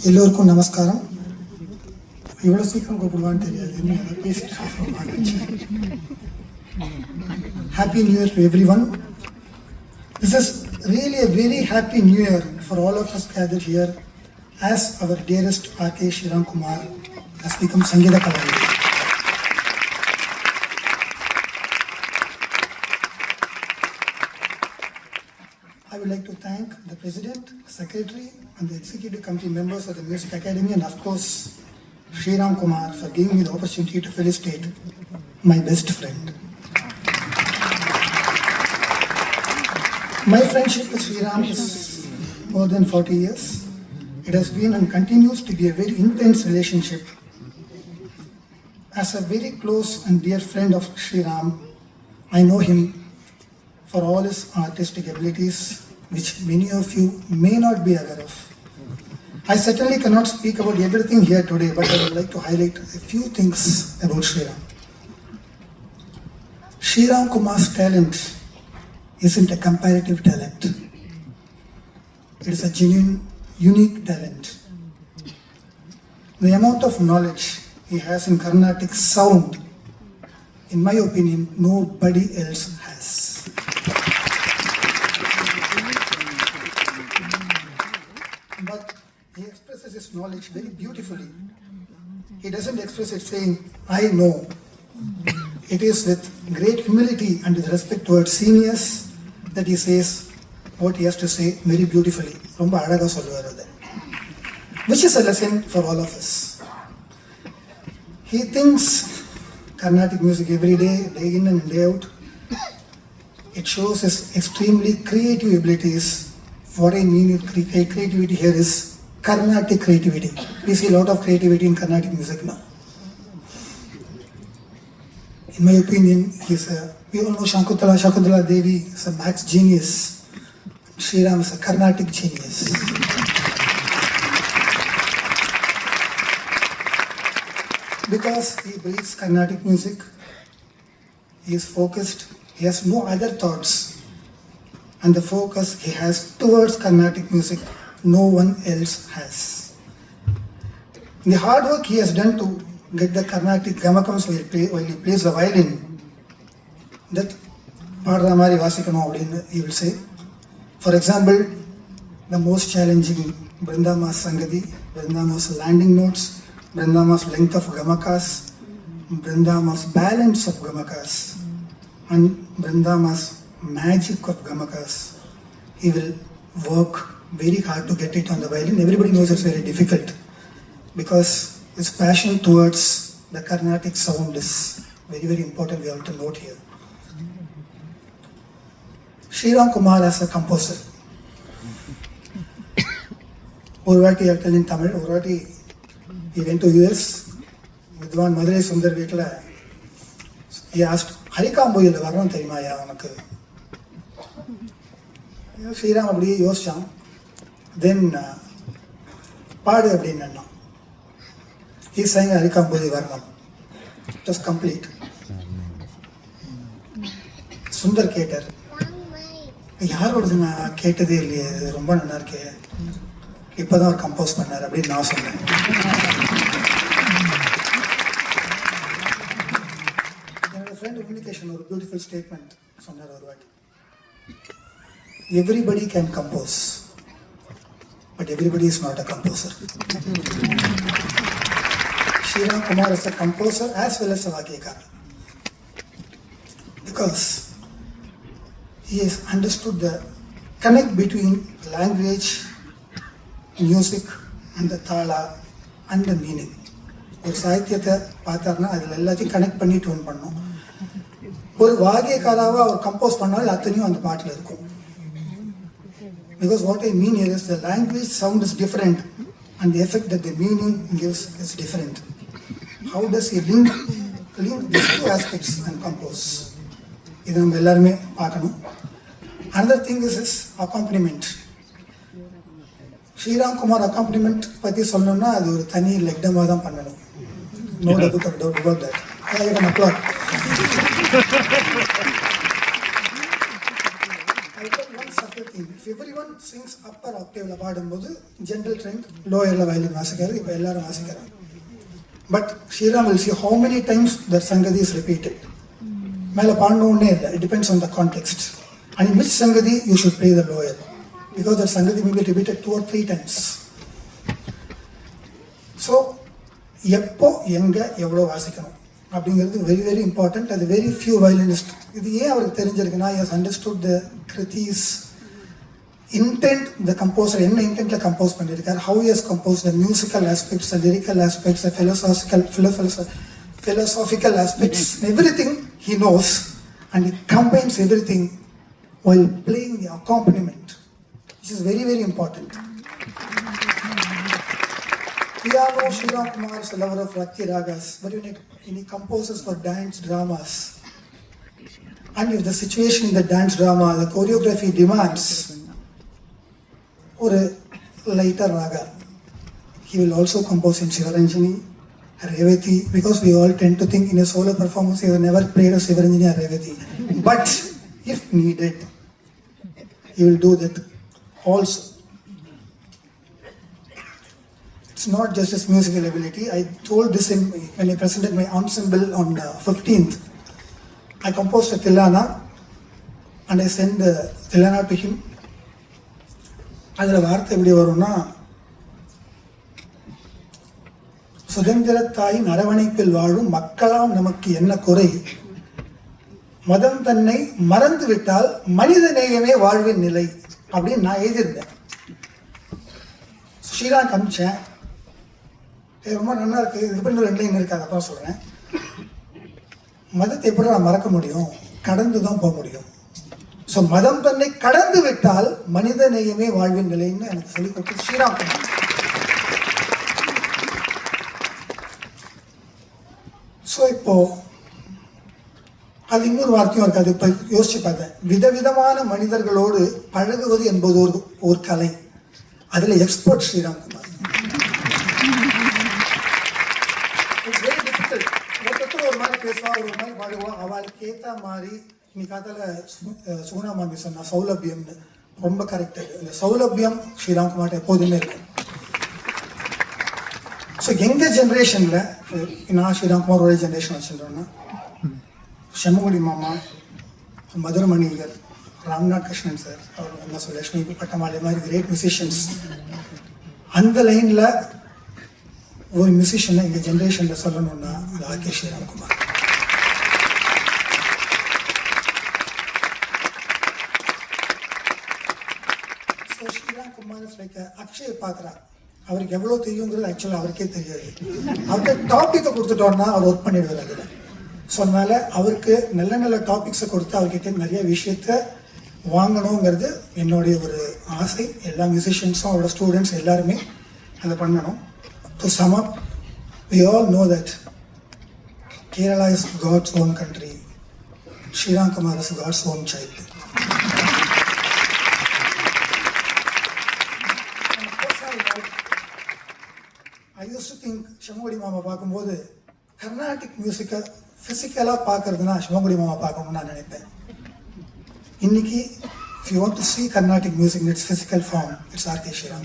எல்லோருக்கும் நமஸ்காரம். இவ்வளோ சீக்கிரம் கூப்பிடுவான்னு தெரியாது, என்ன பேசிட்டு happy new year to every one. This is really a very happy new year for all of us gathered here as our dearest R.K. Sriram Kumar has become Sangeeta Kalavadi. I would like to thank the President, Secretary and the Executive Committee members of the Music Academy and of course Sriram Kumar for giving me the opportunity to felicitate my best friend. My friendship with Sriram is more than 40 years. It has been and continues to be a very intense relationship. As a very close and dear friend of Sriram, I know him for all his artistic abilities, which many of you may not be aware of. I certainly cannot speak about everything here today, but I would like to highlight a few things about Sriram. Sriram Kumar's talent isn't a comparative talent. It is a genuine, unique talent. The amount of knowledge he has in Carnatic sound, in my opinion, nobody else has. But he expresses his knowledge very beautifully. He doesn't express it saying, I know. It is with great humility and with respect towards seniors that he says what he has to say very beautifully. Romba alaga solluvar adu, which is a lesson for all of us. He thinks Carnatic music every day, day in and day out. It shows his extremely creative abilities. What I mean with creativity here is Carnatic creativity. We see a lot of creativity in Carnatic music now. In my opinion, we all know Shakuntala Devi is a maths genius. Sriram is a Carnatic genius. Because he breathes Carnatic music, he is focused, he has no other thoughts. And the focus he has towards Carnatic music, no one else has. The hard work he has done to get the Carnatic gamakams while he plays the violin, that Padramari Vasikano, he will say. For example, the most challenging Brindama's Sangati, Brindama's landing notes, Brindama's length of gamakas, Brindama's balance of gamakas, and Brindama's magic of gamakas. He will work very hard to get it on the violin. Everybody knows it's very difficult because his passion towards the Carnatic sound is very, very important. We have to note here. Sriram Kumar as a composer. Orvati, I'll tell in Tamil, Orvati, he went to US with one Madurai Sundar Veetla. He asked, Harikamboyil varan theriyumaya unakku? Sriram அப்படியே யோசிச்சான். தென் பாடு அப்படின்னு he sang Harikamboyil varanam. It was complete. Sundar கேட்டார், யாரோடது நான் கேட்டதே இல்லையே, ரொம்ப நல்லா இருக்கே, இப்போதான் அவர் கம்போஸ் பண்ணார் அப்படின்னு நான் சொன்னேன். என்னோட ஃப்ரெண்ட் கம்யூனிகேஷன் ஒரு பியூட்டிஃபுல் ஸ்டேட்மெண்ட் சொன்னார் ஒரு வாட்டி. Everybody can compose, but everybody is not a composer. Sriram Kumar is a composer as well as a Vagyakara, because he has understood the connect between language, music and the thala and the meaning. ஒரு சாகித்யத்தை பார்த்தாருன்னா அதில் எல்லாத்தையும் connect பண்ணி tone பண்ணோம். ஒரு வாகியக்காராவை அவர் compose பண்ணால் அத்தனையும் அந்த பாட்டில் இருக்கும். Because what I mean here is the language sound is different and the effect that the meaning gives is different. How does he link these two aspects and compose? இது நம்ம எல்லாருமே பார்க்கணும். Another thing is his accompaniment. Sriram Kumar accompaniment பற்றி சொல்லணும்னா அது ஒரு தனி லெக்டமாக தான் பண்ணணும். No doubt about that. I can applaud. I'll tell one simple thing. If everyone sings upper octave la பாடும்போது general trend lower la violin வாசிக்கிறது இப்போ எல்லாரும் வாசிக்கிறாங்க. But Shriram will see how many times that Sangati is repeated. மேலே பாடணுன்னே இல்லை. It depends on the context. And in which Sangati you should play the lower. Because that Sangati may be repeated 2 or 3 times. So, எப்போ எங்கே எவ்வளோ வாசிக்கணும் அப்படிங்கிறது very very important. அது very few violinist இது ஏன் அவருக்கு தெரிஞ்சிருக்குன்னா has understood the kritis intent, the composer என்ன இன்டென்ட்ல கம்போஸ் பண்ணியிருக்கார், how he has composed the musical aspects, the lyrical aspects, the philosophical aspects, everything he knows, and he combines everything while playing the accompaniment, which is very very important. Piano, Shriram Kumar is a lover of Rakti Ragas, but when he composes for dance dramas, and if the situation in the dance drama, the choreography demands or a lighter raga, he will also compose in Sivaranjani, Revati, because we all tend to think in a solo performance he has never played a Sivaranjani or Revati. But if needed, he will do that also. It's not just his musical ability. I told this when I presented my ensemble on 15th. I composed a Tilana and I sent the Tilana to him. அதில் வார்த்தை எப்படி வரும்னா, சுதந்திரத்தாயின் அரவணைப்பில் வாழும் மக்களாம் நமக்கு என்ன குறை, மதம் தன்னை மறந்து விட்டால் மனித நேயமே வாழ்வின் நிலை அப்படின்னு நான் எழுதியிருந்தேன். ஸ்ரீராம் காமிச்சேன், ரொம்ப நல்லா இருக்கு, இது பண்ணி 2 லைன் இருக்கு, அதான் சொல்கிறேன். மதத்தை எப்படி நான் மறக்க முடியும், கடந்து தான் போக முடியும். ஸோ மதம் தன்னை கடந்து விட்டால் மனித நேயமே வாழ்வின் நிலைன்னு எனக்கு சொல்லிக் கொடுத்து ஸ்ரீராம். ஸோ இப்போ அது இன்னொரு வார்த்தையும் இருக்காது. இப்போ யோசிச்சு பார்த்தேன், விதவிதமான மனிதர்களோடு பழகுவது என்பது ஒரு கலை. அதில் expert Sriram Kumar. It's very difficult. ஒருத்தர் ஒரு மாதிரி பேசுவா, ஒரு மாதிரி பாடுவா, அவளுக்கு ஏற்ற மாதிரி. இன்னைக்கு காலத்தில் சுகுணா மாமி சொன்னா சௌலபியம்னு, ரொம்ப கரெக்டு. இந்த சௌலபியம் ஸ்ரீராம் குமார் எப்போதுமே இருக்கும். ஸோ எங்கள் ஜென்ரேஷனில் நான் ஸ்ரீராம் குமார் ஒரே ஜென்ரேஷன் வச்சுட்டோன்னா, செம்மங்குடி மாமா, மதுரமணிகர், ராம்நாத் கிருஷ்ணன் சார், அவர் என்ன சொல்ல லட்சுமி பட்டமாலை மாதிரி கிரேட் மியூசிஷியன்ஸ். அந்த லைனில் ஒரு மியூசிஷியனை எங்கள் ஜென்ரேஷனில் சொல்லணுன்னா அது RK Sriram Kumar. Sriram Kumar is like Akshaya Patra. அவருக்கு எவ்வளோ தெரியுங்கிறது ஆக்சுவலாக அவருக்கே தெரியாது. அவர்கிட்ட டாப்பிக்கை கொடுத்துட்டோன்னா அவர் ஒர்க் பண்ணிடுவார் அதில். ஸோ அதனால் அவருக்கு நல்ல நல்ல டாபிக்ஸை கொடுத்து அவர்கிட்ட நிறைய விஷயத்த வாங்கணுங்கிறது என்னுடைய ஒரு ஆசை. எல்லா மியூசிஷியன்ஸும் அவரோட ஸ்டூடெண்ட்ஸ் எல்லாருமே அதை பண்ணணும். To some up, we all know that Kerala is God's own country. Shriram Kumar is God's own child. I used to think Semmangudi மாமா பார்க்கும்போது கர்நாடிக் மியூசிக்கை ஃபிசிக்கலாக பார்க்கறதுனா செம்மங்குடி மாமா பார்க்கணும்னு நான் நினைப்பேன். இன்னைக்கு if you want to see Carnatic music in its physical form, it's R.K. Shriram.